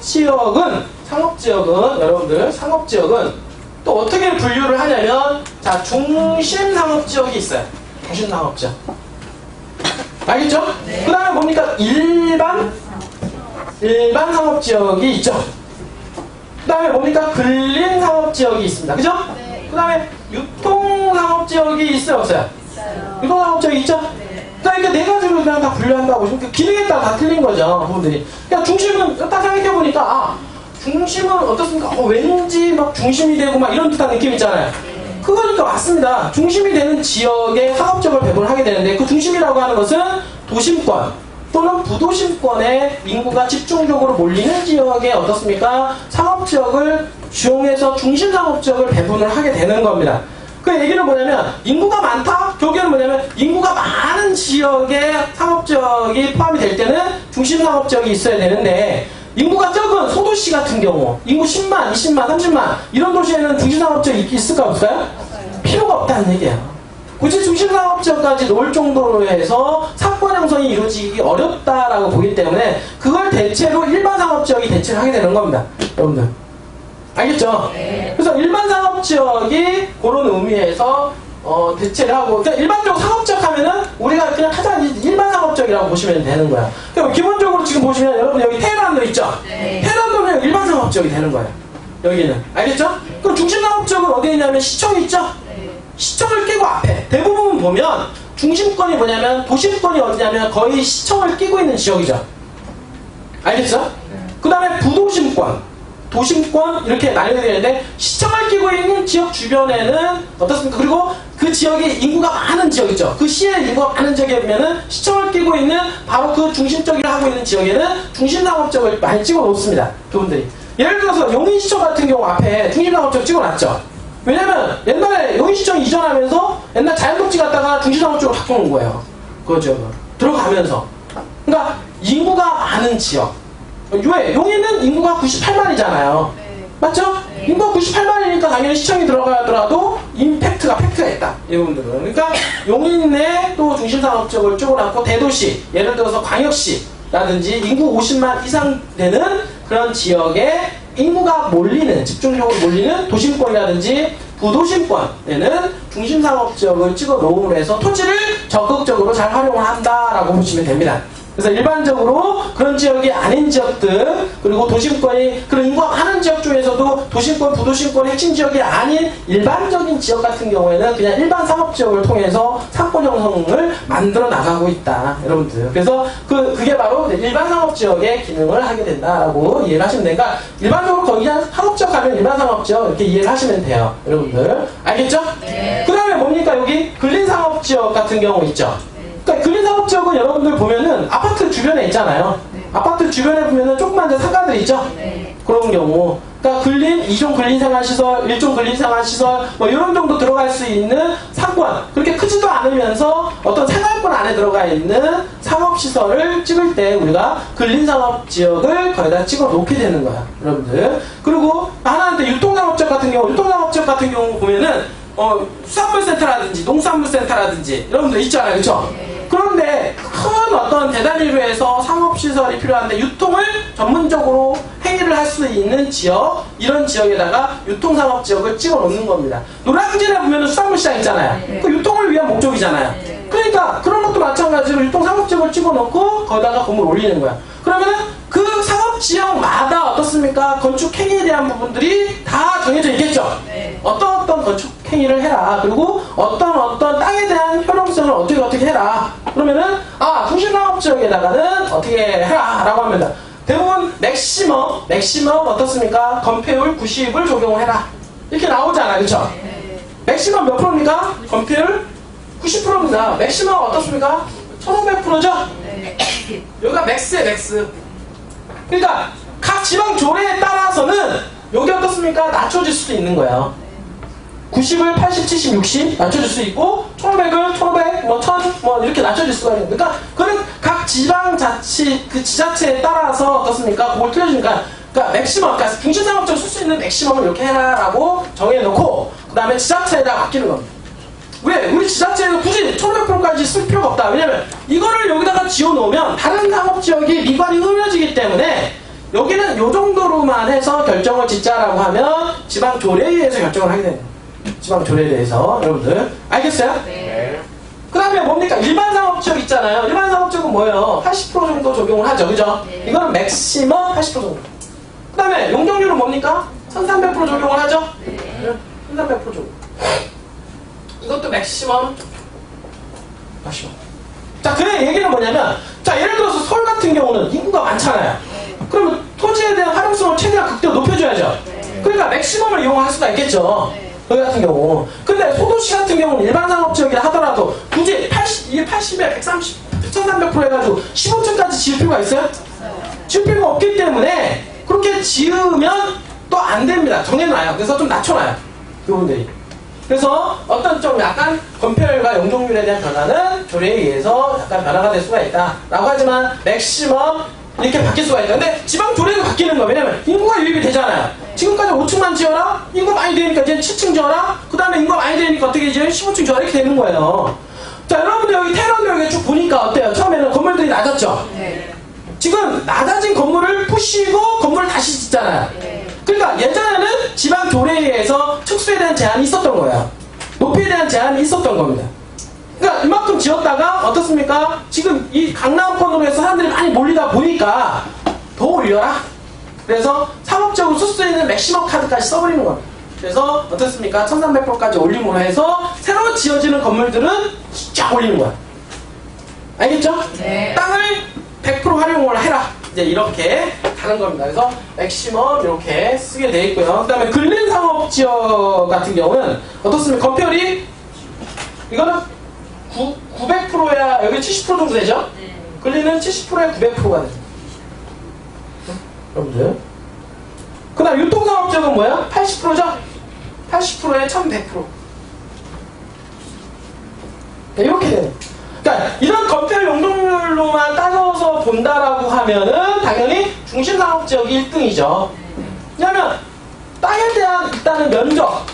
상업지역은 여러분들 상업지역은 또 어떻게 분류를 하냐면 자 중심상업지역이 있어요. 중심상업지역 알겠죠? 네. 그 다음에 뭡니까? 일반 상업지역이 있죠. 그 다음에 뭡니까? 근린상업지역이 있습니다. 그죠? 네. 그 다음에 유통상업지역이 있어요? 없어요? 있어요. 유통상업지역이 있죠? 네. 그러니까 네 가지로 그냥 다 분류한다고 보시면 그 기능에 따라 다 틀린 거죠. 부분들이. 그러니까 중심은 딱 생각해보니까 아 중심은 어떻습니까? 왠지 막 중심이 되고 막 이런 듯한 느낌 있잖아요. 그거니까 맞습니다. 중심이 되는 지역에 상업지역을 배분을 하게 되는데 그 중심이라고 하는 것은 도심권 또는 부도심권에 인구가 집중적으로 몰리는 지역에 어떻습니까? 상업지역을 주용해서 중심상업지역을 배분을 하게 되는 겁니다. 그 얘기는 뭐냐면 인구가 많다? 교계는 뭐냐면 인구가 많은 지역에 상업지역이 포함이 될 때는 중심상업지역이 있어야 되는데 인구가 적은 소도시 같은 경우 인구 10만, 20만, 30만 이런 도시에는 중심상업지역이 있을까 없을까요? 필요가 없다는 얘기예요. 굳이 중심상업지역까지 놓을 정도로 해서 상권 형성이 이루어지기 어렵다라고 보기 때문에 그걸 대체로 일반상업지역이 대체를 하게 되는 겁니다. 여러분들 알겠죠? 네. 그래서 일반상업지역이 그런 의미에서 대체를 하고 그러니까 일반적으로 상업지역 하면은 우리가 그냥 가장 일반상업지역이라고 보시면 되는 거야. 그러니까 기본적으로 지금 보시면 여러분 여기 테헤란도 있죠? 네. 테헤란도는 일반상업지역이 되는 거예요. 여기는 알겠죠? 그럼 중심상업지역은 어디에 있냐면 시청이 있죠? 네. 시청을 끼고 앞에 대부분 보면 중심권이 뭐냐면 도심권이 어디냐면 거의 시청을 끼고 있는 지역이죠. 알겠죠? 그 다음에 부도심권 도심권 이렇게 나뉘어야 되는데 시청을 끼고 있는 지역 주변에는 어떻습니까? 그리고 그 지역이 인구가 많은 지역 있죠. 그 시에 인구가 많은 지역에 보면은 시청을 끼고 있는 바로 그 중심적으로 하고 있는 지역에는 중심상업지역을 많이 찍어 놓습니다. 그분들이 예를 들어서 용인시청 같은 경우 앞에 중심상업지역 찍어 놨죠. 왜냐면 옛날에 용인시청 이전하면서 옛날 자연독지 갔다가 중심상업지역으로 바꿔놓은 거예요. 그거죠. 들어가면서 그러니까 인구가 많은 지역 왜? 용인은 인구가 98만이잖아요. 네. 맞죠? 네. 인구가 98만이니까 당연히 시청이 들어가더라도 팩트가 있다. 여러분들은. 그러니까 용인에 또 중심상업지역을 쪼그라고 대도시, 예를 들어서 광역시라든지 인구 50만 이상 되는 그런 지역에 인구가 몰리는, 집중적으로 몰리는 도심권이라든지 부도심권에는 중심상업지역을 찍어 놓음으로 해서 토지를 적극적으로 잘 활용을 한다라고 보시면 됩니다. 그래서 일반적으로 그런 지역이 아닌 지역들 그리고 도심권이 그런 인구가 많은 지역 중에서도 도심권, 부도심권 핵심 지역이 아닌 일반적인 지역 같은 경우에는 그냥 일반 상업지역을 통해서 상권 형성을 만들어 나가고 있다. 여러분들. 그래서 그게 바로 일반 상업지역의 기능을 하게 된다라고 이해를 하시면 되니까 그러니까 일반적으로 거기 그냥 상업지역 하면 일반 상업지역 이렇게 이해를 하시면 돼요. 여러분들. 알겠죠? 네. 그 다음에 뭡니까? 여기 근린상업지역 같은 경우 있죠? 그러니까 근린상업지역은 여러분들 보면은 아파트 주변에 있잖아요. 네. 아파트 주변에 보면은 조그만 상가들 있죠? 네. 그런 경우. 그러니까 2종 근린생활시설, 1종 근린생활시설, 뭐 이런 정도 들어갈 수 있는 상권. 그렇게 크지도 않으면서 어떤 생활권 안에 들어가 있는 상업시설을 찍을 때 우리가 근린상업지역을 거기다 찍어 놓게 되는 거야. 여러분들. 그리고 하나는 또 유통상업지역 같은 경우 보면은 수산물센터라든지 농산물센터라든지 여러분들 있잖아요. 그쵸? 그런데 큰 어떤 대단위로해서 상업시설이 필요한데 유통을 전문적으로 행위를 할 수 있는 지역 이런 지역에다가 유통상업지역을 찍어 놓는 겁니다. 노량진에 보면 수산물시장 있잖아요. 네. 그 유통을 위한 목적이잖아요. 네. 그러니까 그런 것도 마찬가지로 유통상업지역을 찍어 놓고 거기다가 건물 올리는 거야. 그러면은 그 상업지역마다 어떻습니까? 건축행위에 대한 부분들이 다 정해져 있겠죠? 네. 어떤 건축행위를 해라. 그리고 어떤 땅에 대한 효용성을 어떻게 해라. 그러면은 중심상업지역에다가는 어떻게 해라 라고 합니다. 대부분 맥시멈 어떻습니까? 건폐율 90을 적용을 해라. 이렇게 나오잖아요. 그쵸? 네. 맥시멈 몇 프로입니까? 건폐율 90%입니다. 맥시멈 어떻습니까? 1500%죠? 네. 여기가 맥스에 맥스. 그러니까 각 지방 조례에 따라서는 여기 어떻습니까? 낮춰질 수도 있는 거예요. 90을 80, 70, 60 낮춰줄 수 있고 1500을 1500, 1000 이렇게 낮춰질 수가 있는 거예요. 그러니까 그런 각 지방자치 그 지자체에 따라서 어떻습니까? 그걸 틀려주니까 그러니까 맥시멈, 그러니까 중심상업적으로 쓸 수 있는 맥시멈을 이렇게 해라라고 정해놓고 그 다음에 지자체에다 맡기는 겁니다. 왜? 우리 지자체에서 굳이 1500%까지 쓸 필요가 없다. 왜냐면 이거를 여기다가 지어놓으면 다른 상업지역이 미관이 흐려지기 때문에 여기는 요 정도로만 해서 결정을 짓자라고 하면 지방조례에 의해서 결정을 하게 됩니다. 지방조례에 대해서 여러분들 알겠어요? 네. 그 다음에 뭡니까? 일반상업지역 있잖아요. 일반상업지역은 뭐예요? 80% 정도 적용을 하죠. 그죠? 네. 이거는 맥시멈 80% 정도. 그 다음에 용적률은 뭡니까? 1300% 적용을 하죠? 네. 1300% 적용. 이것도 맥시멈. 자, 그래 얘기는 뭐냐면, 자, 예를 들어서 서울 같은 경우는 인구가 많잖아요. 그러면 토지에 대한 활용성을 최대한 극대로 높여줘야죠. 그러니까 맥시멈을 이용할 수가 있겠죠. 여기 같은 경우. 근데 소도시 같은 경우는 일반상업지역이라 하더라도 굳이 80에 130, 1300% 해가지고 15층까지 지을 필요가 있어요? 지을 필요가 없기 때문에 그렇게 지으면 또 안 됩니다. 정해놔요. 그래서 좀 낮춰놔요. 그분들이. 그래서 어떤 좀 약간 건폐율과 용적률에 대한 변화는 조례에 의해서 약간 변화가 될 수가 있다. 라고 하지만 맥시멈 이렇게 바뀔 수가 있다. 근데 지방 조례도 바뀌는 거. 왜냐면 인구가 유입이 되잖아요. 지금까지 5층만 지어라? 인구 많이 되니까 이제 7층 지어라? 그 다음에 인구가 많이 되니까 어떻게 이제 15층 지어라? 이렇게 되는 거예요. 자, 여러분들 여기 테러역에 쭉 보니까 어때요? 처음에는 건물들이 낮았죠? 네. 지금 낮아진 건물을 부시고 건물을 다시 짓잖아요. 네. 그러니까 예전에는 지방 조례에 의해서 축수에 대한 제한이 있었던 거예요. 높이에 대한 제한이 있었던 겁니다. 그러니까 이만큼 지었다가 어떻습니까? 지금 이 강남권으로 해서 사람들이 많이 몰리다 보니까 더 올려라. 그래서 상업적으로 쓸 수 있는 맥시멈 카드까지 써버리는 겁니다. 그래서 어떻습니까? 1300%까지 올림으로 해서 새로 지어지는 건물들은 쫙 올리는 거야. 알겠죠? 네. 땅을 100% 활용을 해라. 이제 이렇게 가는 겁니다. 그래서 맥시멈 이렇게 쓰게 돼 있고요. 그 다음에 근린상업지역 같은 경우는 어떻습니까? 건폐율이 이거는 900%야 여기 70% 정도 되죠? 근린은 70%에 900%가 되죠. 여러분들. 그 다음 유통상업지역은 뭐야? 80%죠? 80%에 1100%. 이렇게 되는. 그러니까 이런 건폐율 용적률로만 따져서 본다라고 하면은 당연히 중심상업지역이 1등이죠. 왜냐면 땅에 대한 일단은 면적,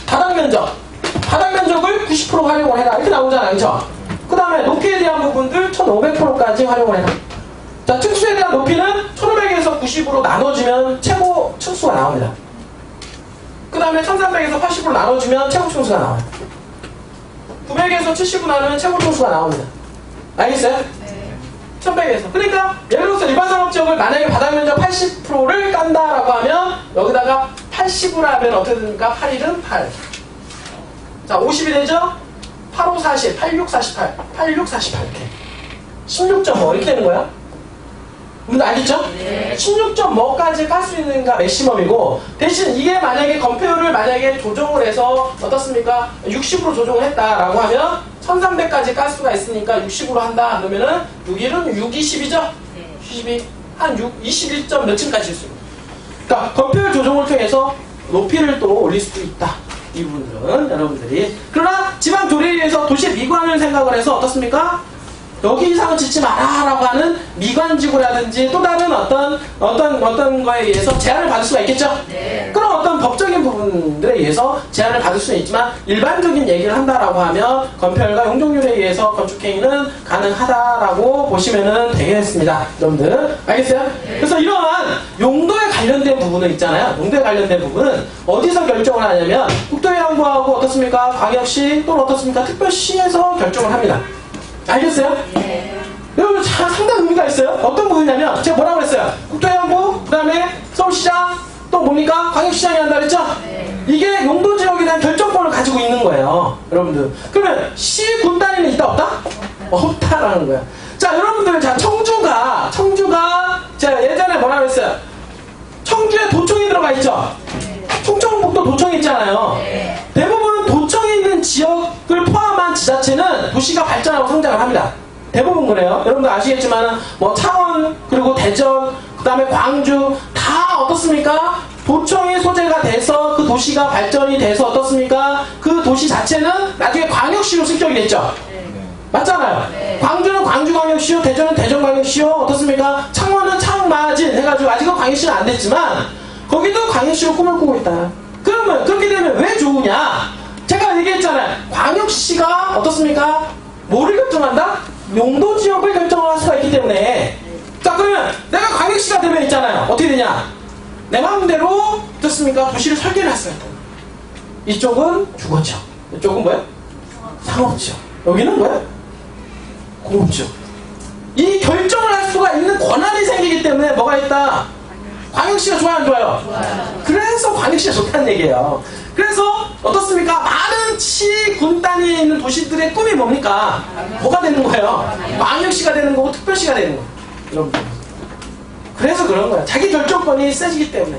바닥 면적을 90% 활용을 해라 이렇게 나오잖아요. 그렇죠? 그 다음에 높이에 대한 부분들 1500%까지 활용을 해라. 자, 층수에 대한 높이는 1500에서 90으로 나눠주면 최고 층수가 나옵니다. 그 다음에 1300에서 80으로 나눠주면 최고 층수가 나와요. 900에서 70으로 나누면 최고 층수가 나옵니다. 알겠어요? 네. 1100에서. 그러니까 예를 들어서 일반상업지역을 만약에 바닥 면적 80%를 깐다라고 하면 여기다가 80으로 하면 어떻게 됩니까? 8일은 8. 자, 50이 되죠? 85, 40, 86, 48, 86, 48 이렇게. 16.5 이렇게 되는 거야. 여러분 알겠죠? 네. 16.5까지 깔 수 있는가 맥시멈이고 대신 이게 만약에 건폐율을 만약에 조정을 해서 어떻습니까? 60으로 조정을 했다라고 하면 1300까지 깔 수가 있으니까 60으로 한다 그러면은 6일은 6, 20이죠? 네. 22, 한 6, 21점 몇 층까지 있어요. 그러니까 건폐율 조정을 통해서 높이를 또 올릴 수도 있다. 이 부분들은 여러분들이. 그러나 지방 조례에 의해서 도시 미관을 생각을 해서 어떻습니까? 여기 이상은 짓지 마라 라고 하는 미관지구라든지 또 다른 어떤 거에 의해서 제한을 받을 수가 있겠죠? 네. 그런 어떤 법적인 부분들에 의해서 제한을 받을 수는 있지만 일반적인 얘기를 한다라고 하면 건폐율과 용적률에 의해서 건축행위는 가능하다라고 보시면 되겠습니다. 여러분들 알겠어요? 그래서 이러한 용도에 관련된 부분은 있잖아요. 용도에 관련된 부분은 어디서 결정을 하냐면 국토해양부하고 어떻습니까? 광역시 또는 어떻습니까? 특별시에서 결정을 합니다. 알겠어요? 네. 여러분 상당히 의미가 있어요. 어떤 부분이냐면 제가 뭐라고 그랬어요? 국토해양부, 그 다음에 서울시장, 또 뭡니까? 광역시장이 한다 그랬죠? 네. 이게 용도지역에 대한 결정권을 가지고 있는 거예요. 여러분들. 그러면 시, 군 단위는 있다 없다? 없다라는 거야. 자, 여러분들, 자, 청주가 제가 예전에 뭐라고 했어요? 청주에 도청이 들어가 있죠? 충청북도 도청이 있잖아요. 네. 대부분 도청에 있는 지역을 포함한 지자체는 도시가 발전하고 성장을 합니다. 대부분 그래요. 여러분들 아시겠지만 뭐 창원 그리고 대전 그 다음에 광주 다 어떻습니까? 도청이 소재가 돼서 그 도시가 발전이 돼서 어떻습니까? 그 도시 자체는 나중에 광역시로 승격이 됐죠. 맞잖아요. 네. 광주는 광주광역시요, 대전은 대전광역시요, 어떻습니까? 창원은 창마진 해가지고 아직은 광역시는 안 됐지만 거기도 광역시로 꿈을 꾸고 있다. 그러면 그렇게 되면 왜 좋으냐? 제가 얘기했잖아요. 광역시가 어떻습니까? 뭐를 결정한다? 용도지역을 결정할 수가 있기 때문에. 자, 그러면 내가 광역시가 광역시가 되면 있잖아요. 어떻게 되냐? 내 마음대로 어떻습니까? 도시를 설계해놨어요. 이쪽은 주거지역, 이쪽은 뭐야? 상업지역, 여기는 뭐야? 공업지역. 이 결정을 할 수가 있는 권한이 생기기 때문에 뭐가 있다? 광역시가 좋아요, 안 좋아요? 좋아요. 그래서 광역시가 좋다는 얘기예요. 그래서 어떻습니까? 많은 시, 군 단위에 있는 도시들의 꿈이 뭡니까? 뭐가 되는 거예요? 광역시가 되는 거고 특별시가 되는 거예요. 여러분들. 그래서 그런 거예요. 자기 결정권이 세지기 때문에.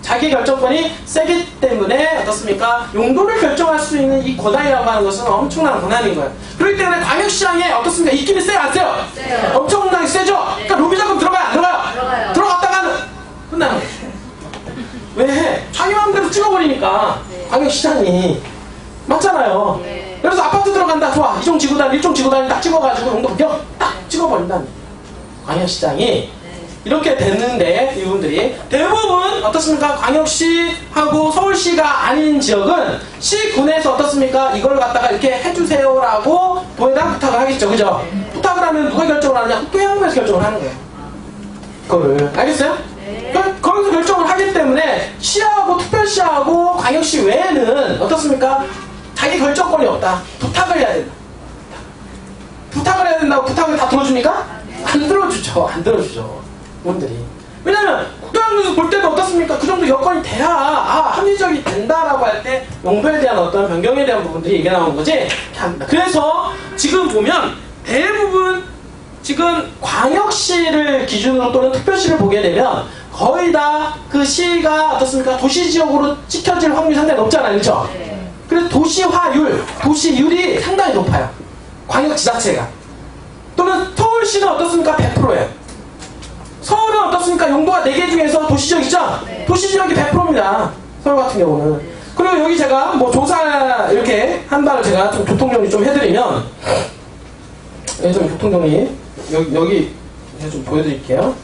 자기 결정권이 세기 때문에 어떻습니까? 용도를 결정할 수 있는 이 권한이라고 하는 것은 엄청난 권한인 거예요. 그렇기 때문에 광역시장에 어떻습니까? 입김이 세요, 안 세요? 세요. 엄청나게 세죠? 네. 그러니까 로비자금 들어가요, 안 들어가요? 들어가요. 들어갔다가는 끝나는 거예요. 왜? 자기 마음대로 찍어버리니까. 네. 광역시장이. 맞잖아요. 네. 그래서 아파트 들어간다. 좋아. 이종 지구단, 일종 지구단이 딱 찍어가지고 용도 변경 딱 찍어버린다는 광역시장이. 이렇게 됐는데 이분들이 대부분 어떻습니까? 광역시하고 서울시가 아닌 지역은 시군에서 어떻습니까? 이걸 갖다가 이렇게 해주세요라고 도에다 부탁을 하겠죠, 그죠? 부탁을 하면 누가 결정을 하느냐? 국토해양부에서 결정을 하는 거예요. 그거를 알겠어요? 네. 거기서 결정을 하기 때문에 시하고 특별시하고 광역시 외에는 어떻습니까? 자기 결정권이 없다. 부탁을 해야 된다. 부탁을 해야 된다고 부탁을 다 들어줍니까? 안 들어주죠. 안 들어주죠. 분들이. 왜냐면 국토양에서 볼 때도 어떻습니까? 그 정도 여건이 돼야 합리적이 된다라고 할 때 용도에 대한 어떤 변경에 대한 부분들이 얘기 나오는 거지. 그래서 지금 보면 대부분 지금 광역시를 기준으로 또는 특별시를 보게 되면 거의 다 그 시가 어떻습니까? 도시지역으로 찍혀질 확률이 상당히 높잖아요, 그렇죠? 그래서 도시화율, 도시율이 상당히 높아요. 광역시 자체가. 또는 서울시는 어떻습니까? 100%예요. 서울은 어떻습니까? 용도가 4개 중에서 도시지역 있죠? 네. 도시지역이 100%입니다. 서울 같은 경우는. 그리고 여기 제가 뭐 조사 이렇게 한 바를 제가 좀 교통정리 좀 해드리면, 여기 좀 교통정리, 여기 제가 좀 보여드릴게요.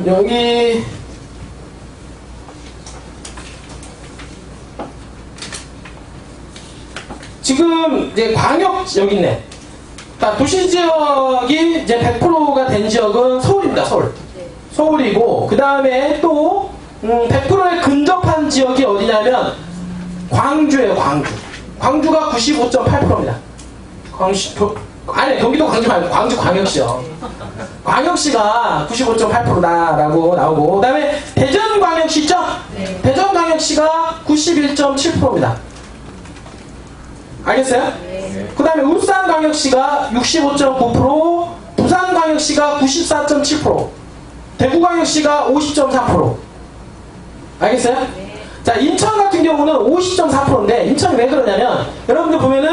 여기, 지금 이제 광역, 여기 있네. 도시지역이 이제 100%가 된 지역은 서울입니다. 서울. 서울이고 그 다음에 또 100%에 근접한 지역이 어디냐면 광주예요. 광주. 광주가 95.8%입니다. 아니 경기도 광주 말고 광주 광역시요. 광역시가 95.8%다라고 나오고 그 다음에 대전광역시 있죠? 네. 대전광역시가 91.7%입니다. 알겠어요? 네. 그 다음에 울산광역시가 65.9%, 부산광역시가 94.7%, 대구광역시가 50.4%. 알겠어요? 네. 자, 인천 같은 경우는 50.4%인데, 인천이 왜 그러냐면, 여러분들 보면은,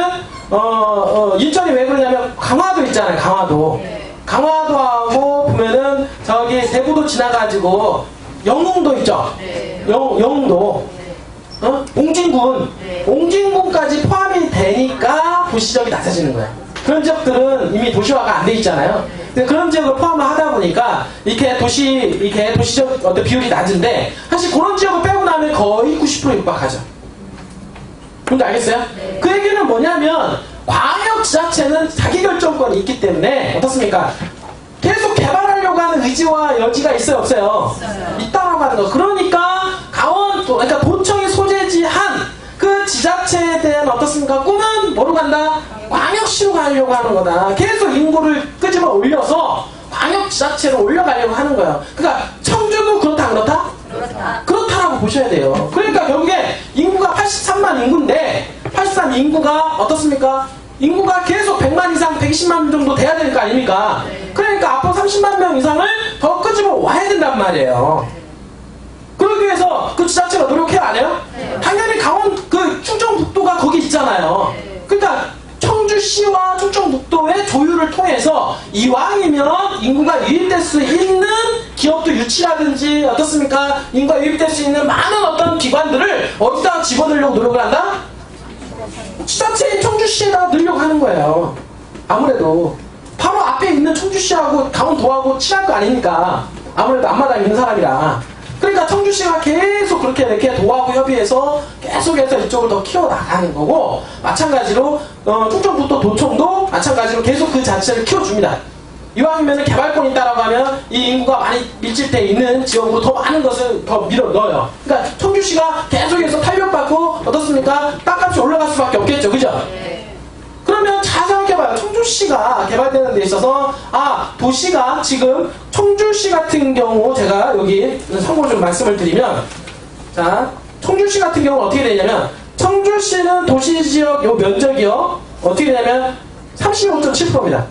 인천이 왜 그러냐면, 강화도 있잖아요, 강화도. 네. 강화도하고 보면은, 저기, 대구도 지나가지고, 영흥도 있죠? 네. 영흥도. 옹진군, 네. 옹진군까지 포함이 되니까 도시지역이 낮아지는 거예요. 그런 지역들은 이미 도시화가 안 돼 있잖아요. 근데 그런 지역을 포함을 하다 보니까 이렇게 도시적 어떤 비율이 낮은데 사실 그런 지역을 빼고 나면 거의 90% 육박하죠. 뭔지 알겠어요? 네. 그 얘기는 뭐냐면 광역 지자체는 자기 결정권이 있기 때문에 어떻습니까? 계속 개발하려고 하는 의지와 여지가 있어요, 없어요? 있다라고 하는 거. 그러니까 그러니까 도청이 소재지한 그 지자체에 대한 어떻습니까? 꿈은 뭐로 간다? 광역시로 가려고 하는 거다. 계속 인구를 끄집어 올려서 광역 지자체로 올려가려고 하는 거예요. 그러니까 청주도 그렇다, 안 그렇다? 그렇다라고 보셔야 돼요. 그러니까 결국에 인구가 83만 인구인데 83 인구가 어떻습니까? 인구가 계속 100만 이상, 120만 명 정도 돼야 될 거 아닙니까? 그러니까 앞으로 30만 명 이상을 더 끄집어 와야 된단 말이에요. 그러기 위해서 그 지자체가 노력해야 안 해요? 네. 당연히 충청북도가 거기 있잖아요. 네. 그러니까 청주시와 충청북도의 조율을 통해서 이왕이면 인구가 유입될 수 있는 기업도 유치라든지 어떻습니까? 인구가 유입될 수 있는 많은 어떤 기관들을 어디다가 집어넣으려고 노력을 한다? 지자체인 청주시에다 넣으려고 하는 거예요. 아무래도 바로 앞에 있는 청주시하고 강원도하고 친할 거 아닙니까? 아무래도 앞마당에 있는 사람이라. 그러니까 청주시가 계속 그렇게 이렇게 도하고 협의해서 계속해서 이쪽을 더 키워나가는 거고, 마찬가지로 충청북도 도청도 마찬가지로 계속 그 자체를 키워줍니다. 이왕이면 개발권이 있다라고 하면 이 인구가 많이 밀집되어 있는 지역으로 더 많은 것을 더 밀어 넣어요. 그러니까 청주시가 계속해서 탄력받고 어떻습니까? 땅값이 올라갈 수밖에 없겠죠. 그죠? 그러면 잘 생각해봐요. 청주시가 개발되는 데 있어서 도시가 지금 청주시 같은 경우 제가 여기 참고로 좀 말씀을 드리면 자 청주시 같은 경우는 어떻게 되냐면 청주시는 도시지역 요 면적이요 어떻게 되냐면 35.7%입니다.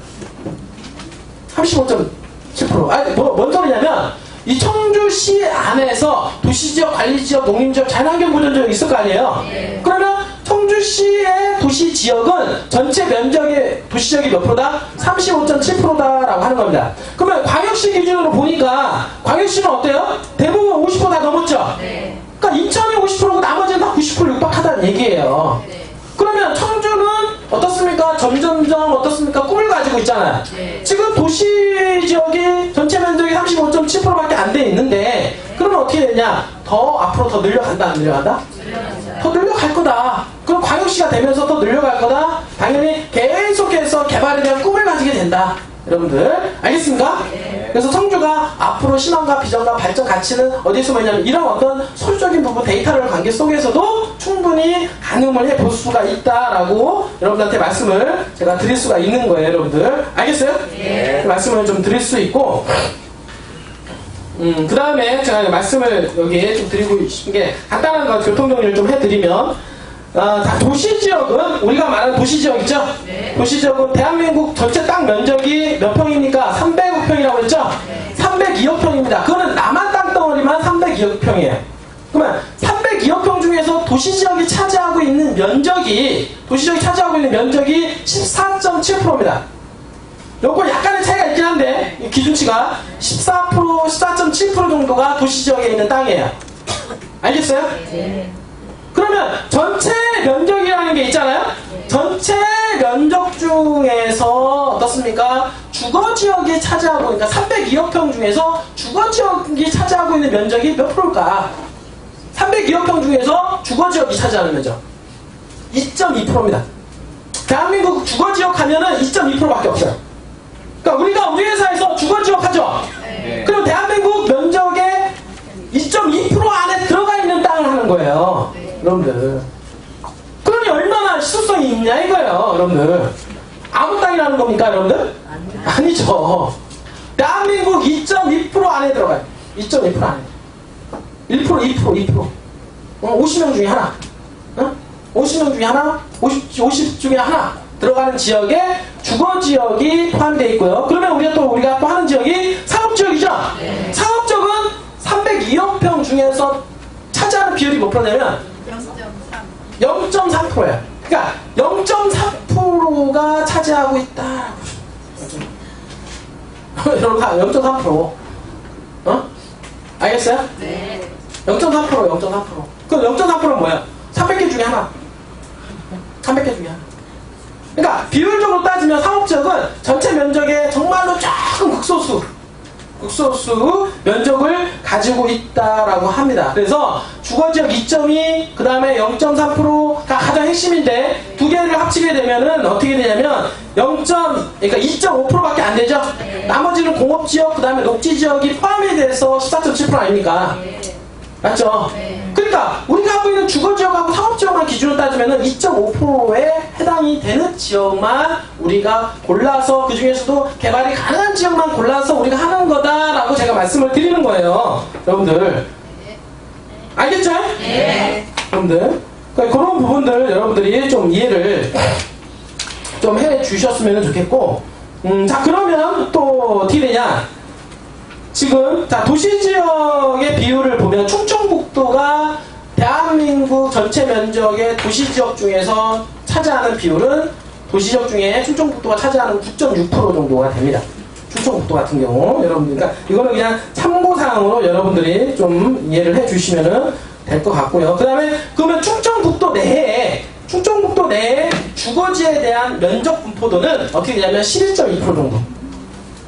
35.7%. 아니, 뭔 소리냐면, 이 청주시 안에서 도시지역, 관리지역, 농림지역, 자연환경보전지역이 있을 거 아니에요? 네. 그러면 청주시의 도시지역은 전체 면적의 도시지역이 몇 프로다? 35.7%다라고 하는 겁니다. 그러면 광역시 기준으로 보니까, 광역시는 어때요? 대부분 50% 다 넘었죠? 네. 그러니까 인천이 50%고 나머지는 다 90% 육박하다는 얘기예요. 네. 그러면 청주는 어떻습니까? 점점점 어떻습니까? 꿈을 가지고 있잖아요. 네. 지금 도시지역이 전체 면적이 35.7%밖에 안 돼 있는데 그러면 어떻게 되냐? 더 앞으로 더 늘려간다 안 늘려간다? 더 늘려갈 거다. 그럼 광역시가 되면서 더 늘려갈 거다. 당연히 계속해서 개발에 대한 꿈을 가지게 된다. 여러분들 알겠습니까? 네. 그래서 청주가 앞으로 희망과 비전과 발전 가치는 어디서 뭐냐면 이런 어떤 소유적인 부분 데이터를 관계 속에서도 충분히 가늠을 해볼 수가 있다라고 여러분들한테 말씀을 제가 드릴 수가 있는 거예요. 여러분들 알겠어요? 네. 말씀을 좀 드릴 수 있고 그 다음에 제가 말씀을 여기에 좀 드리고 싶은 게 간단한 거 교통정리를 좀 해드리면 다 도시지역은 우리가 말하는 도시지역 있죠? 네. 도시지역은 대한민국 전체 땅 면적이 몇 평입니까? 300억 평이라고 했죠? 네. 302억 평입니다. 그거는 남한 땅덩어리만 302억 평이에요. 그러면 302억 평 중에서 도시지역이 차지하고 있는 면적이 14.7%입니다. 요거 약간의 차이가 있긴 한데 기준치가 14.7% 정도가 도시지역에 있는 땅이에요. 알겠어요? 네. 그러면 전체 면적이라는 게 있잖아요? 전체 면적 중에서 어떻습니까? 주거지역이 차지하고 그러니까 302억 평 중에서 주거지역이 차지하고 있는 면적이 몇 프로일까? 302억 평 중에서 주거지역이 차지하는 면적 2.2%입니다. 대한민국 주거지역 하면은 2.2%밖에 없어요. 그러니까 우리가 우리 회사에서 주거지역 하죠? 네. 그럼 대한민국 면적의 2.2% 안에 들어가 있는 땅을 하는 거예요. 네. 여러분들. 그러니 얼마나 시소성이 있냐 이거예요. 여러분들. 아무 땅이라는 겁니까 여러분들? 아니죠. 대한민국 2.2% 안에 들어가요. 2.2% 안에. 1%, 2%. 50명 중에 하나. 50명 중에 하나? 50 중에 하나 들어가는 지역에 주거지역이 포함되어 있고요. 그러면 우리가 또 하는 지역이 상업지역이죠? 네. 상업지역은 302억 평 중에서 차지하는 비율이 몇 프로냐면 0.3%예요. 그러니까 0.3%가 차지하고 있다. 여러분 0.3%. 알겠어요? 네. 0.3%. 그럼 0.3%는 뭐야? 300개 중에 하나. 300개 중에 하나. 그러니까 비율적으로 따지면 상업지역은 전체 면적의 정말로 조금 극소수 면적을 가지고 있다라고 합니다. 그래서 주거지역 2.2, 그 다음에 0.3%가 가장 핵심인데 두 개를 합치게 되면은 어떻게 되냐면 그러니까 2.5%밖에 안 되죠. 나머지는 공업지역, 그 다음에 녹지지역이 포함이 돼서 14.7% 아닙니까? 맞죠? 그러니까 우리가 하고 있는 주거지역하고 상업지역만 기준으로 따지면 2.5%에 해당이 되는 지역만 우리가 골라서 그 중에서도 개발이 가능한 지역만 골라서 우리가 하는 거다라고 제가 말씀을 드리는 거예요. 여러분들 알겠죠? 네. 여러분들 그러니까 그런 부분들 여러분들이 좀 이해를 좀 해주셨으면 좋겠고 자 그러면 또 어떻게 되냐 지금 자 도시지역의 비율을 보면 충청북도가 대한민국 전체 면적의 도시지역 중에서 차지하는 비율은 도시지역 중에 충청북도가 차지하는 9.6% 정도가 됩니다. 충청북도 같은 경우 여러분들 그러니까 이거는 그냥 참고사항으로 여러분들이 좀 이해를 해주시면 될 것 같고요. 그 다음에 그러면 충청북도 내에 주거지에 대한 면적 분포도는 어떻게 되냐면 11.2% 정도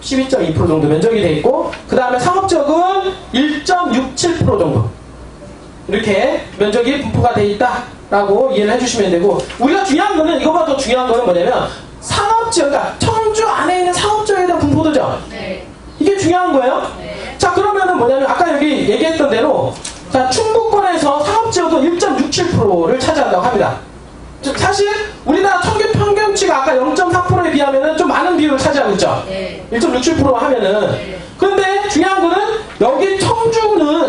12.2% 정도 면적이 되어 있고 그 다음에 상업지역은 1.67% 정도 이렇게 면적이 분포가 되어 있다라고 이해를 해주시면 되고 우리가 중요한 거는 이거보다 더 중요한 거는 뭐냐면 상업지역, 그러니까 청주 안에 있는 상업지역에 대한 분포도죠. 네. 이게 중요한 거예요. 네. 자, 그러면은 뭐냐면 아까 여기 얘기했던 대로 자, 충북권에서 상업지역도 1.67%를 차지한다고 합니다. 사실 우리나라 평균치가 아까 0.4%에 비하면은 좀 많은 비율을 차지하고 있죠. 네. 1.67% 하면은. 네. 그런데 중요한 거는 여기 청주는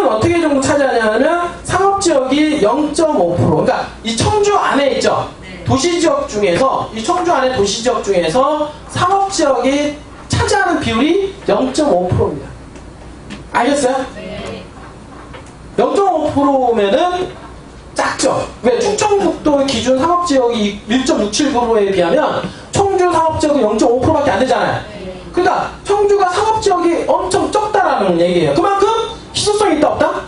어떻게 정도 차지하냐면 상업지역이 0.5%. 그러니까 이 청주 안에 있죠. 네. 도시지역 중에서 이 청주 안에 도시지역 중에서 상업지역이 차지하는 비율이 0.5%입니다. 알겠어요? 네. 0.5%면은 작죠. 왜? 충청북도 기준 상업지역이 1.67%에 비하면 청주 상업지역은 0.5%밖에 안 되잖아요. 네. 그러니까 청주가 상업지역이 엄청 적다라는 얘기예요. 그만큼 희소성이 있다 없다?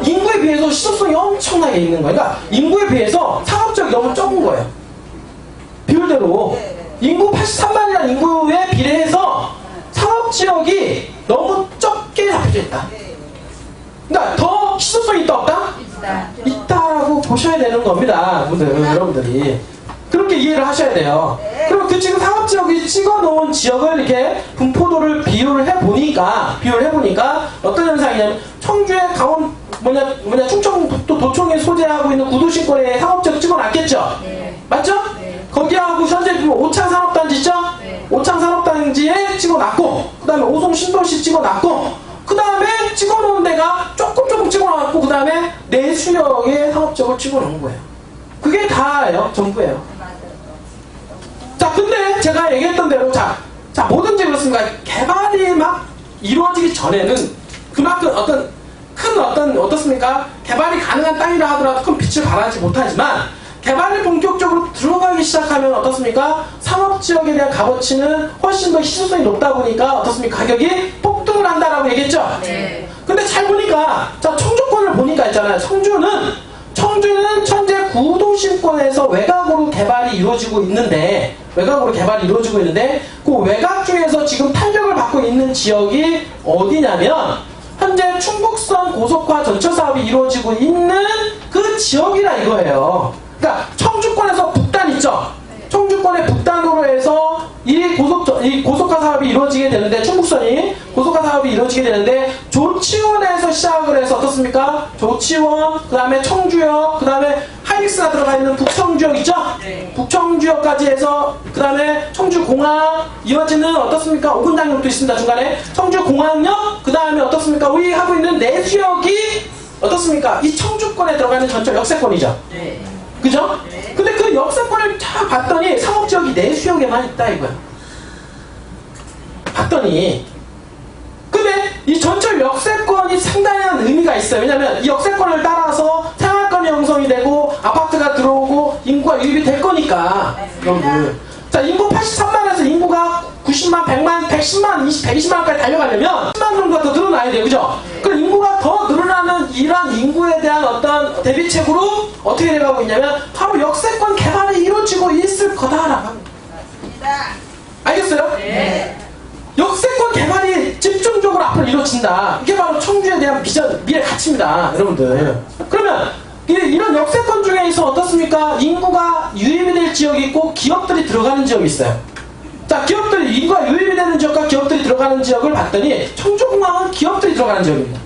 인구에 비해서 희소성이 엄청나게 있는 거예요. 그러니까 인구에 비해서 상업지역이 너무 적은 거예요. 비율대로 인구 83만이라는 인구에 비례해서 상업지역이 너무 적게 잡혀져 있다. 그러니까 더 희소성이 있다 없다? 있다라고 보셔야 되는 겁니다. 여러분들이 그렇게 이해를 하셔야 돼요. 그럼 그 지금 상업지역이 찍어놓은 지역을 이렇게 분포도를 비율을 해보니까 어떤 현상이냐면 청주의 충청북도 도청에 소재하고 있는 구도시권에 상업지역 찍어놨겠죠. 네. 맞죠? 네. 거기하고 현재 오창산업단지 있죠? 네. 오창산업단지에 찍어놨고, 그 다음에 오송 신도시 찍어놨고, 그 다음에 찍어놓은 데가 조금 찍어놨고, 그 다음에 내수역에 상업지역을 찍어놓은 거예요. 그게 다예요. 전부예요. 자, 근데 제가 얘기했던 대로 자 뭐든지 그렇습니다. 개발이 막 이루어지기 전에는 그만큼 어떻습니까? 개발이 가능한 땅이라 하더라도 큰 빛을 발하지 못하지만 개발이 본격적으로 들어가기 시작하면 어떻습니까? 상업지역에 대한 값어치는 훨씬 더 희소성이 높다 보니까 어떻습니까? 가격이 폭등을 한다라고 얘기했죠? 네. 근데 잘 보니까 자, 청주권을 보니까 있잖아요. 청주는 현재 구도심권에서 외곽으로 개발이 이루어지고 있는데 그 외곽 중에서 지금 탄력을 받고 있는 지역이 어디냐면 현재 충북선 고속화 전철 사업이 이루어지고 있는 그 지역이라 이거예요. 그러니까 청주권에서 북단 있죠. 청주권의 북단으로 해서 이 고속화 사업이 이루어지게 되는데, 충북선이 고속화 사업이 이루어지게 되는데, 조치원에서 시작을 해서 어떻습니까? 조치원, 그 다음에 청주역, 그 다음에 하이닉스가 들어가 있는 북청주역 있죠? 네. 북청주역까지 해서, 그 다음에 청주공항, 이어지는 어떻습니까? 오군장역도 있습니다, 중간에. 청주공항역, 그 다음에 어떻습니까? 우리 하고 있는 내수역이 어떻습니까? 이 청주권에 들어가는 전철 역세권이죠. 네. 그죠? 네. 근데 그 역세권을 다 봤더니 상업지역이 내수역에만 있다 이거야. 봤더니. 근데 이 전철 역세권이 상당한 의미가 있어요. 왜냐면 이 역세권을 따라서 생활권이 형성이 되고 아파트가 들어오고 인구가 유입이 될 거니까. 여러분들. 자, 인구 83만에서 인구가 90만, 100만, 110만, 120만까지 달려가려면 10만 정도가 더 늘어나야 돼요. 그죠? 그럼 인구가 더 늘어나는 이러한 인구에 대한 어떤 대비책으로 어떻게 돼가고 있냐면 바로 역세권 개발이 이루어지고 있을 거다라고 합니다. 알겠어요? 네. 역세권 개발이 집중적으로 앞으로 이루어진다. 이게 바로 청주에 대한 비전, 미래 가치입니다. 여러분들. 그러면 이런 역세권 중에서 어떻습니까? 인구가 유입이 될 지역이 있고 기업들이 들어가는 지역이 있어요. 자, 인구가 유입이 되는 지역과 기업들이 들어가는 지역을 봤더니 청주공항은 기업들이 들어가는 지역입니다.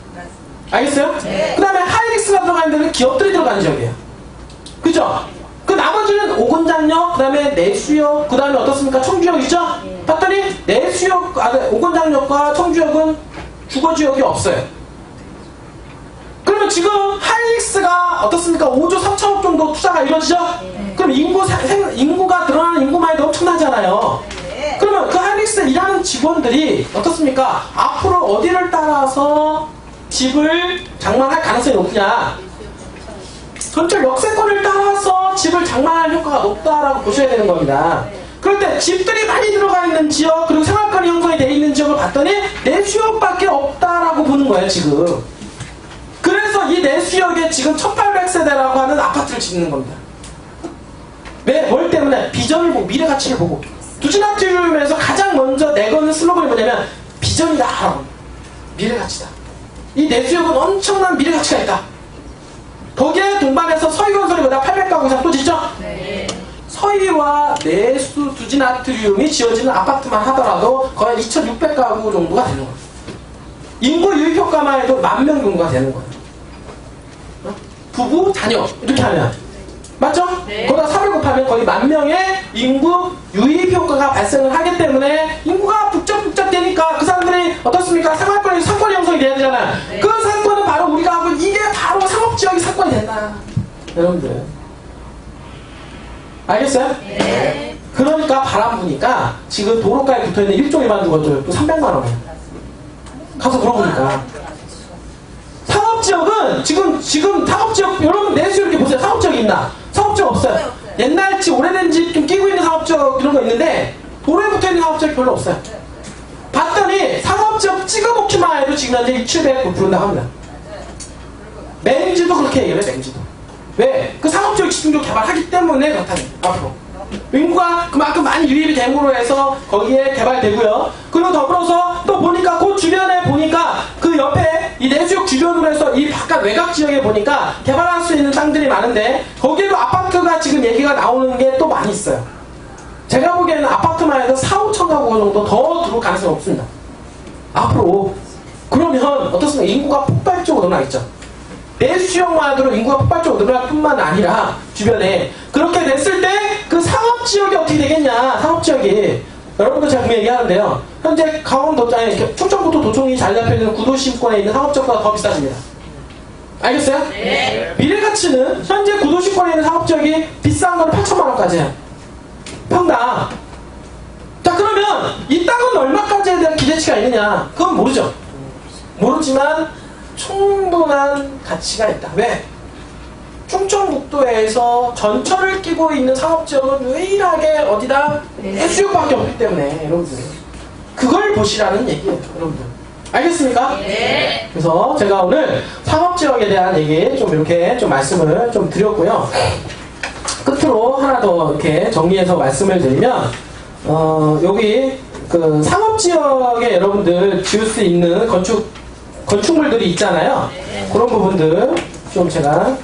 알겠어요? 네. 그 다음에 하이닉스가 들어가는 데는 기업들이 들어가는 지역이에요. 그죠? 그 나머지는 오군장역, 그 다음에 내수역, 그 다음에 어떻습니까? 청주역이죠? 봤더니 오군장역과 청주역은 주거지역이 없어요. 그러면 지금 하이닉스가 어떻습니까? 5조 3천억 정도 투자가 이루어지죠? 그럼 인구가 늘어나는 인구만이 엄청나잖아요. 그러면 그 하이닉스에 일하는 직원들이 어떻습니까? 앞으로 어디를 따라서 집을 장만할 가능성이 높냐? 전철 역세권을 따라서 집을 장만할 효과가 높다라고 보셔야 되는 겁니다. 그럴 때 집들이 많이 들어가 있는 지역, 그리고 생활권이 형성이 되어 있는 지역을 봤더니 내수역밖에 없다라고 보는 거예요, 지금. 그래서 이 내수역에 지금 1800세대라고 하는 아파트를 짓는 겁니다. 왜? 뭘 때문에? 비전을 보고, 미래 가치를 보고. 두진아트룸에서 가장 먼저 내거는 슬로건이 뭐냐면 비전이다. 미래 가치다. 이 내수역은 엄청난 미래 가치가 있다. 거기에 동반해서 서희건설이 보다 800가구 이상 또 짓죠? 네. 서희와 내수 두지나트리움이 지어지는 아파트만 하더라도 거의 2,600가구 정도가 되는 거예요. 인구 유입 효과만 해도 10,000명 정도가 되는 거예요. 부부, 자녀 이렇게 하면 맞죠? 네. 거기다 3을 곱하면 거의 10,000명의 인구 유입 효과가 발생을 하기 때문에 인구가 북적북적 되니까 그 사람들이 어떻습니까? 생활권이 상권이 형성이 돼야 되잖아요. 네. 그 상권은 바로 우리가 하고 이게 바로 상업지역이 상권이 된다. 여러분들 알겠어요? 네. 그러니까 바람 부니까 지금 도로가에 붙어있는 1종이만 죽어줘요. 또 300만 원이에요. 가서 물어보니까 상업지역은 지금 상업지역 여러분 내수 이렇게 보세요. 상업지역이 있나? 상업지역 없어요. 옛날 집 오래된 집 좀 끼고 있는 상업지역 이런 거 있는데 도로에 붙어있는 상업지역이 별로 없어요. 봤더니 상업지역 찍어놓기만 해도 지금 현재 700 부른다고 합니다. 맹지도 그렇게 얘기해요. 맹지도. 왜? 그 상업지역 집중적으로 개발하기 때문에 그렇다는 앞으로 인구가 그만큼 많이 유입이 됨으로 해서 거기에 개발되고요. 그리고 더불어서 또 보니까 그 주변에 보니까 그 옆에 이 내수역 주변으로 해서 이 바깥 외곽 지역에 보니까 개발할 수 있는 땅들이 많은데 거기에도 아파트가 지금 얘기가 나오는 게 또 많이 있어요. 제가 보기에는 아파트만 해도 4,5천 가구 정도 더 들어올 가능성이 없습니다. 앞으로. 그러면 어떻습니까? 인구가 폭발적으로 늘어나겠죠. 내수지역만으로 인구가 폭발적으로 늘어날 뿐만 아니라 주변에 그렇게 됐을 때 그 상업지역이 어떻게 되겠냐. 상업지역이 여러분도 제가 분명히 얘기하는데요. 현재 강원도 충청북도 도청이 잘 잡혀있는 구도심권에 있는 상업지역보다 더 비싸집니다. 알겠어요? 네. 미래가치는 현재 구도심권에 있는 상업지역이 비싼 건 8천만 원까지예요. 평당. 자 그러면 이 땅은 얼마까지에 대한 기대치가 있느냐. 그건 모르죠. 모르지만 충분한 가치가 있다. 왜? 충청북도에서 전철을 끼고 있는 상업지역은 유일하게 어디다? 해수욕밖에 없기 때문에 여러분들 그걸 보시라는 얘기예요. 여러분들 알겠습니까? 네. 그래서 제가 오늘 상업지역에 대한 얘기 좀 이렇게 좀 말씀을 좀 드렸고요. 끝으로 하나 더 이렇게 정리해서 말씀을 드리면 여기 그 상업지역에 여러분들 지을 수 있는 건축물들이 있잖아요. 네. 그런 부분들 좀 제가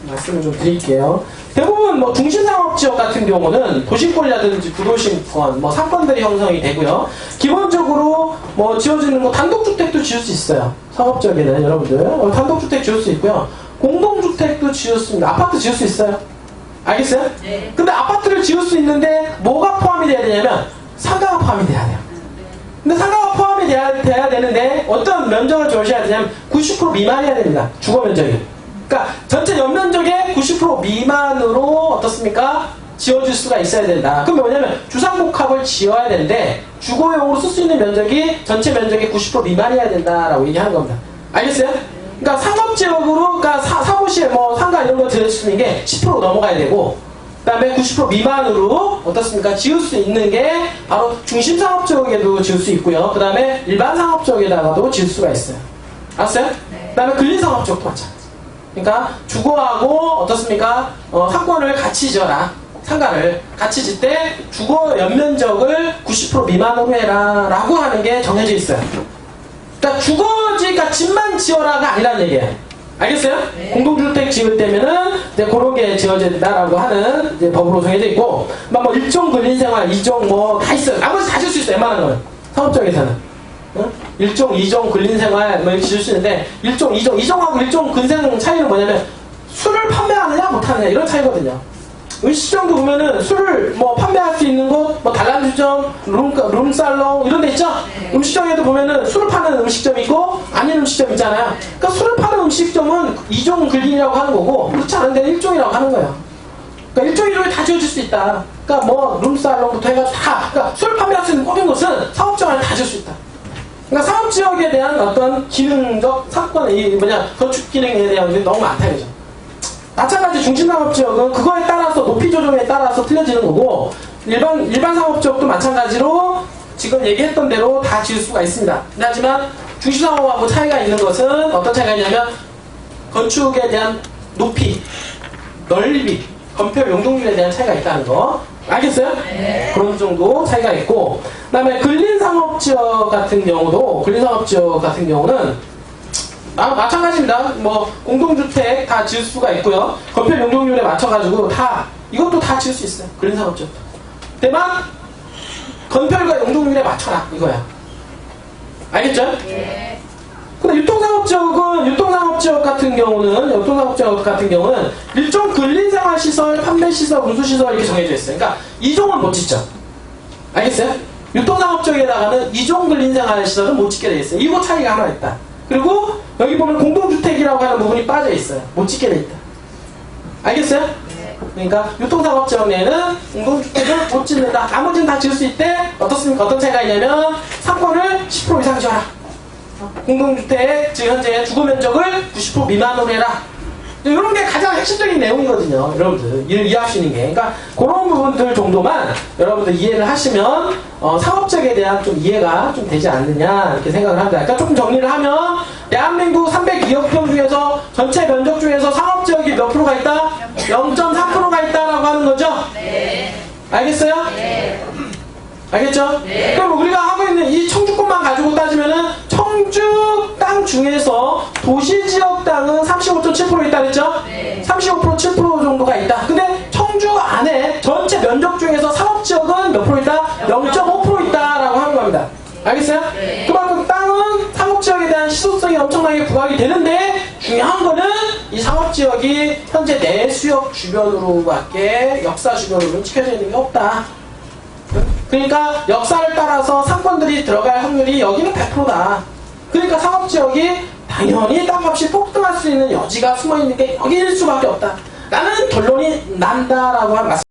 말씀을 좀 드릴게요. 대부분 뭐 중심상업지역 같은 경우는 도심권이라든지 구도심권, 뭐 상권들이 형성이 되고요. 기본적으로 뭐 지어지는 거 단독주택도 지을 수 있어요. 상업지역에는 여러분들 단독주택 지을 수 있고요. 공동주택도 지을 수 있습니다. 아파트 지을 수 있어요. 알겠어요? 네. 근데 아파트를 지을 수 있는데 뭐가 포함이 돼야 되냐면 상가가 포함이 돼야 돼요. 근데 상가가 포함이 돼야 되는데 어떤 면적을 주셔야 되냐면 90% 미만이어야 됩니다. 주거 면적이. 그러니까 전체 연면적의 90% 미만으로 어떻습니까? 지어줄 수가 있어야 된다. 그럼 뭐냐면 주상복합을 지어야 되는데 주거용으로 쓸 수 있는 면적이 전체 면적의 90% 미만이어야 된다라고 얘기하는 겁니다. 알겠어요? 그러니까 상업지역으로 그러니까 사무실 뭐 상가 이런 거 지을 수 있는 게 10% 넘어가야 되고 그 다음에 90% 미만으로 어떻습니까? 지을 수 있는 게 바로 중심상업지역에도 지을 수 있고요. 그 다음에 일반 상업지역에다가도 지을 수가 있어요. 알았어요? 그 다음에 근린상업지역도 마찬가지. 그러니까 주거하고 어떻습니까? 상권을 같이 지어라. 상가를 같이 짓 때 주거 연면적을 90% 미만으로 해라 라고 하는 게 정해져 있어요. 그러니까 주거지가 집만 지어라가 아니라는 얘기예요. 알겠어요? 네. 공동주택 지을 때면은 이제 그런 게 지어진다라고 하는 이제 법으로 정해져 있고, 뭐 일종 근린생활, 2종 뭐 다 있어요. 나머지 다 지을 수 있어요. 웬만한 거는. 상업적에서는. 응? 1종, 2종 근린생활 뭐 이렇게 지을 수 있는데 1종, 2종, 2종하고 1종 근생 차이는 뭐냐면 술을 판매하느냐 못하느냐 이런 차이거든요. 음식점도 보면은 술을 뭐 판매할 수 있는 곳, 뭐 단란주점, 룸살롱 이런 데 있죠? 네. 음식점에도 보면은 술을 파는 음식점이 있고 아닌 음식점 있잖아요. 그러니까 술을 파는 음식점은 2종 근린이라고 하는 거고 그렇지 않은 데는 1종이라고 하는 거예요. 그러니까 1종 1종이 다 지어질 수 있다. 그러니까 뭐 룸살롱부터 해가지고 다 그러니까 술 판매할 수 있는 모든 것은 사업장 안에 다 지을 수 있다. 그러니까 사업지역에 대한 어떤 기능적 사건이 건축 기능에 대한 게 너무 많다 이거죠. 마찬가지 중심상업지역은 그거에 따라서 높이 조정에 따라서 틀려지는 거고 일반 상업지역도 마찬가지로 지금 얘기했던 대로 다 지을 수가 있습니다. 하지만 중심상업하고 차이가 있는 것은 어떤 차이가 있냐면 건축에 대한 높이, 넓이, 건폐 용적률에 대한 차이가 있다는 거. 알겠어요? 네. 그런 정도 차이가 있고, 그 다음에 근린상업지역 같은 경우는 마찬가지입니다. 뭐 공동주택 다 지을 수가 있고요. 건폐 용적률에 맞춰가지고 다 이것도 다 지을 수 있어요. 근린상업지역. 다만 건폐율과 용적률에 맞춰라 이거야. 알겠죠? 네. 근데 유통상업지역 같은 경우는 일종 근린생활시설, 판매시설, 운수시설 이렇게 정해져 있어요. 그러니까 이종은 못 짓죠. 알겠어요? 유통상업지역에다가는 이종 근린생활시설은 못 짓게 돼 있어요. 이거 차이가 하나 있다. 그리고 여기 보면 공동주택이라고 하는 부분이 빠져 있어요. 못 짓게 돼 있다. 알겠어요? 네. 그러니까 유통상업지역 내에는 공동주택을 못 짓는다. 나머지는 다 지을 수 있대. 어떻습니까? 어떤 차이가 있냐면 상권을 10% 이상 지어라. 공동주택 지금 현재 주거면적을 90% 미만으로 해라. 이런 게 가장 핵심적인 내용이거든요. 여러분들 이를 이해할 수 있는 게. 그러니까 그런 부분들 정도만 여러분들 이해를 하시면 상업지역에 대한 좀 이해가 좀 되지 않느냐 이렇게 생각을 합니다. 그러니까 조금 정리를 하면 대한민국 302억 평 중에서 전체 면적 중에서 상업지역이 몇 프로가 있다? 0.3%가 있다라고 하는 거죠? 네. 알겠어요? 네. 알겠죠? 네. 그럼 우리가 하고 있는 이 청주권만 가지고 따지면은 청주 땅 중에서 도시지역 땅은 35.7% 있다 그랬죠? 네. 35% 7% 정도가 있다. 근데 청주 안에 전체 면적 중에서 상업지역은 몇 프로 있다? 0.5% 있다라고 하는 겁니다. 알겠어요? 네. 그만큼 땅은 상업지역에 대한 시소성이 엄청나게 부각이 되는데 중요한 거는 이 상업지역이 현재 내수역 주변으로밖에 역사 주변으로는 지켜져 있는 게 없다. 그러니까 역사를 따라서 상권들이 들어갈 확률이 여기는 100%다. 그러니까 상업지역이 당연히 땅값이 폭등할 수 있는 여지가 숨어있는 게 여기일 수밖에 없다. 라는 결론이 난다라고 한 말씀.